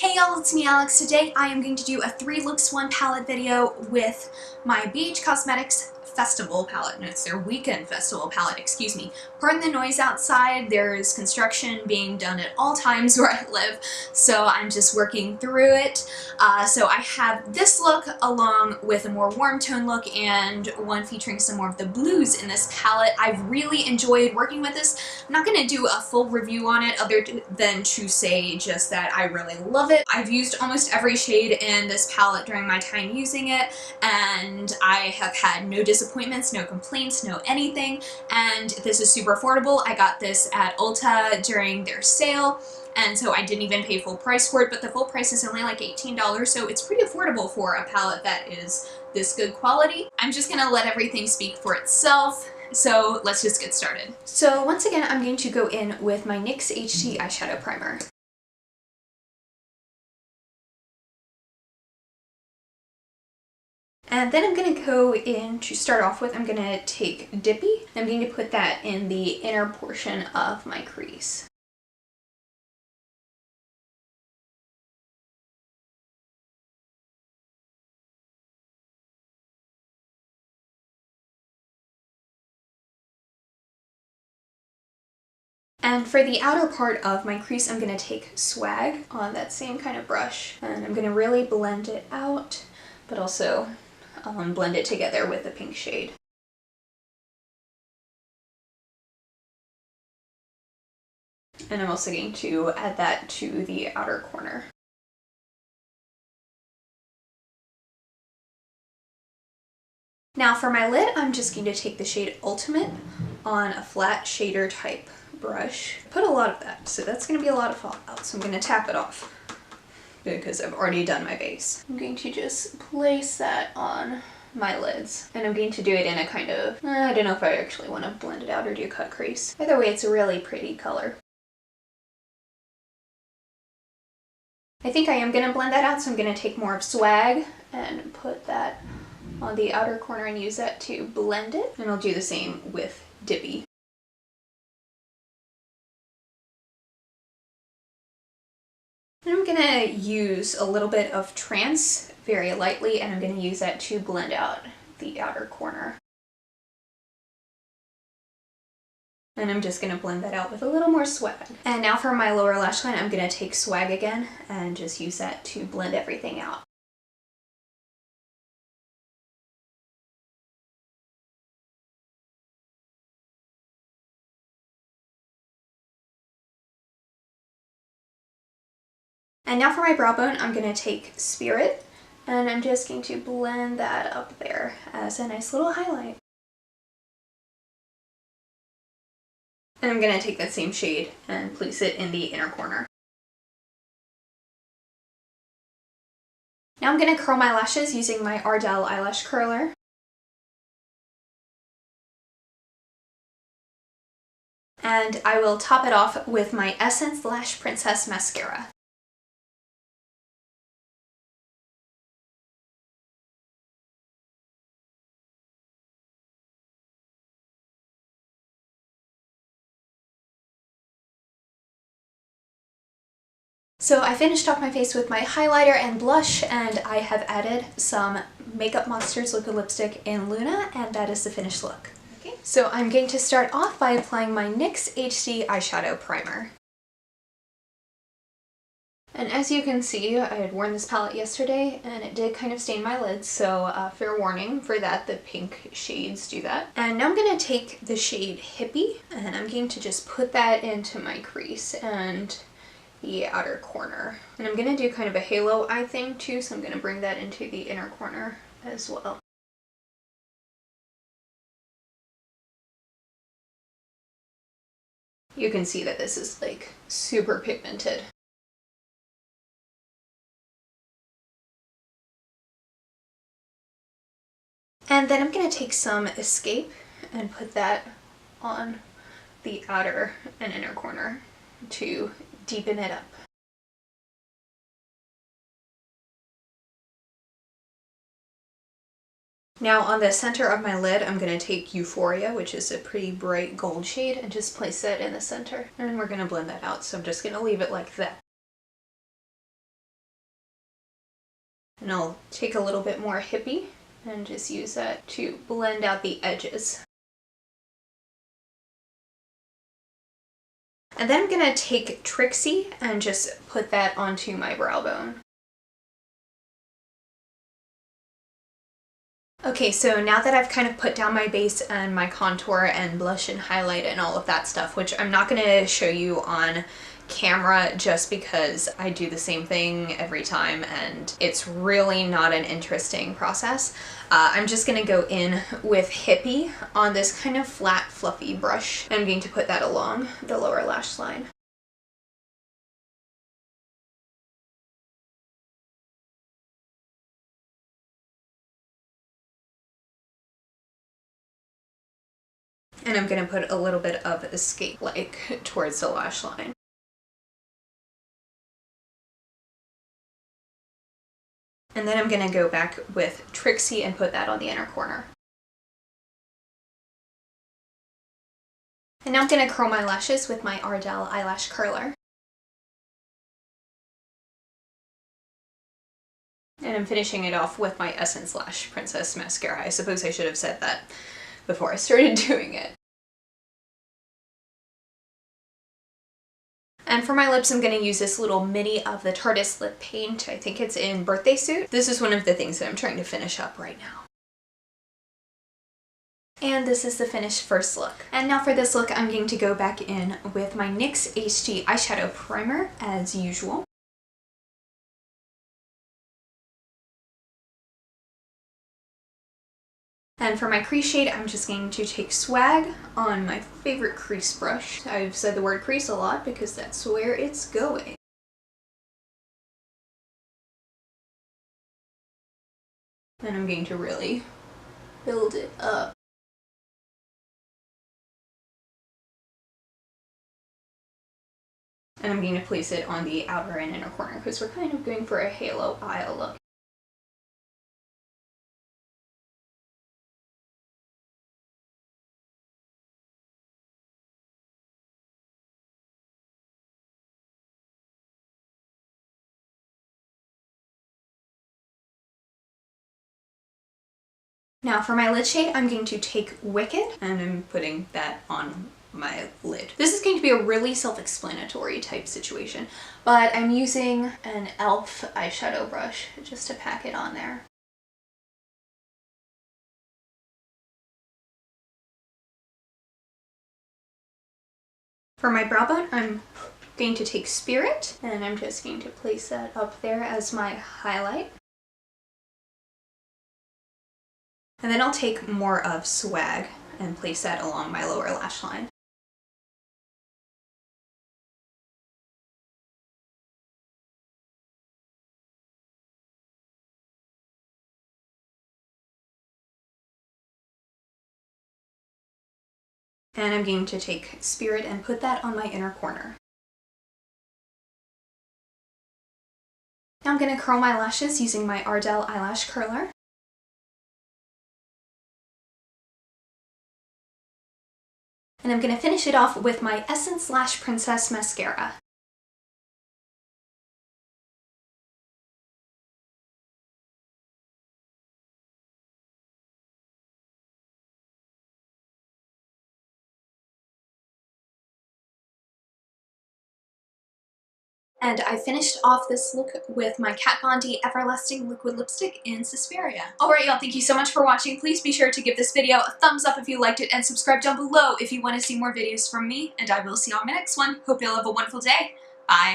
Hey y'all, it's me Alex. Today I am going to do a 3 looks 1 palette video with my BH Cosmetics Festival palette. No, it's their weekend festival palette, excuse me. Pardon the noise outside, there's construction being done at all times where I live, so I'm just working through it. So I have this look along with a more warm tone look and one featuring some more of the blues in this palette. I've really enjoyed working with this. I'm not going to do a full review on it other than to say just that I really love it. I've used almost every shade in this palette during my time using it, and I have had no disappointments, no complaints, no anything, and this is super affordable. I got this at Ulta during their sale, and so I didn't even pay full price for it, but the full price is only like $18, so it's pretty affordable for a palette that is this good quality. I'm just gonna let everything speak for itself. So let's just get started. So once again, I'm going to go in with my NYX HD eyeshadow primer. And then I'm going to go in to start off with, I'm going to take Dippy. I'm going to put that in the inner portion of my crease. And for the outer part of my crease, I'm going to take Swag on that same kind of brush, and I'm going to really blend it out, but also blend it together with the pink shade. And I'm also going to add that to the outer corner. Now for my lid, I'm just going to take the shade Ultimate on a flat shader type brush. Put a lot of that, so that's going to be a lot of fallout, so I'm going to tap it off because I've already done my base. I'm going to just place that on my lids, and I'm going to do it in a kind of, I don't know if I actually want to blend it out or do cut crease. Either way, it's a really pretty color. I think I am going to blend that out, so I'm going to take more of Swag and put that on the outer corner and use that to blend it. And I'll do the same with Dippy. And I'm going to use a little bit of Trance very lightly, and I'm going to use that to blend out the outer corner. And I'm just going to blend that out with a little more Swag. And now for my lower lash line, I'm going to take Swag again and just use that to blend everything out. And now for my brow bone, I'm going to take Spirit, and I'm just going to blend that up there as a nice little highlight. And I'm going to take that same shade and place it in the inner corner. Now I'm going to curl my lashes using my Ardell eyelash curler. And I will top it off with my Essence Lash Princess mascara. So I finished off my face with my highlighter and blush, and I have added some Makeup Monsters liquid lipstick in Luna, and that is the finished look. Okay, so I'm going to start off by applying my NYX HD eyeshadow primer. And as you can see, I had worn this palette yesterday and it did kind of stain my lids, so fair warning for that, the pink shades do that. And now I'm going to take the shade Hippie, and I'm going to just put that into my crease and the outer corner. And I'm going to do kind of a halo eye thing too, so I'm going to bring that into the inner corner as well. You can see that this is like super pigmented. And then I'm going to take some Escape and put that on the outer and inner corner to deepen it up. Now on the center of my lid, I'm going to take Euphoria, which is a pretty bright gold shade, and just place it in the center. And we're going to blend that out, so I'm just going to leave it like that. And I'll take a little bit more hippie and just use that to blend out the edges. And then I'm gonna take Trixie and just put that onto my brow bone. Okay, so now that I've kind of put down my base and my contour and blush and highlight and all of that stuff, which I'm not gonna show you on camera just because I do the same thing every time and it's really not an interesting process. I'm just gonna go in with Hippie on this kind of flat, fluffy brush. I'm going to put that along the lower lash line. And I'm gonna put a little bit of escape like towards the lash line. And then I'm gonna go back with Trixie and put that on the inner corner. And now I'm gonna curl my lashes with my Ardell eyelash curler. And I'm finishing it off with my Essence Lash Princess mascara. I suppose I should have said that before I started doing it. And for my lips, I'm going to use this little mini of the Tarteist lip paint. I think it's in Birthday Suit. This is one of the things that I'm trying to finish up right now. And this is the finished first look. And now for this look, I'm going to go back in with my NYX HD eyeshadow primer as usual. And for my crease shade, I'm just going to take Swag on my favorite crease brush. I've said the word crease a lot because that's where it's going. And I'm going to really build it up. And I'm going to place it on the outer and inner corner because we're kind of going for a halo eye look. Now for my lid shade, I'm going to take Wicked and I'm putting that on my lid. This is going to be a really self-explanatory type situation, but I'm using an e.l.f. eyeshadow brush just to pack it on there. For my brow bone, I'm going to take Spirit and I'm just going to place that up there as my highlight. And then I'll take more of Swag and place that along my lower lash line. And I'm going to take Spirit and put that on my inner corner. Now I'm going to curl my lashes using my Ardell eyelash curler. And I'm going to finish it off with my Essence Lash Princess mascara. And I finished off this look with my Kat Von D Everlasting Liquid Lipstick in Suspiria. Alright y'all, thank you so much for watching. Please be sure to give this video a thumbs up if you liked it and subscribe down below if you want to see more videos from me. And I will see you on my next one. Hope you'll have a wonderful day. Bye!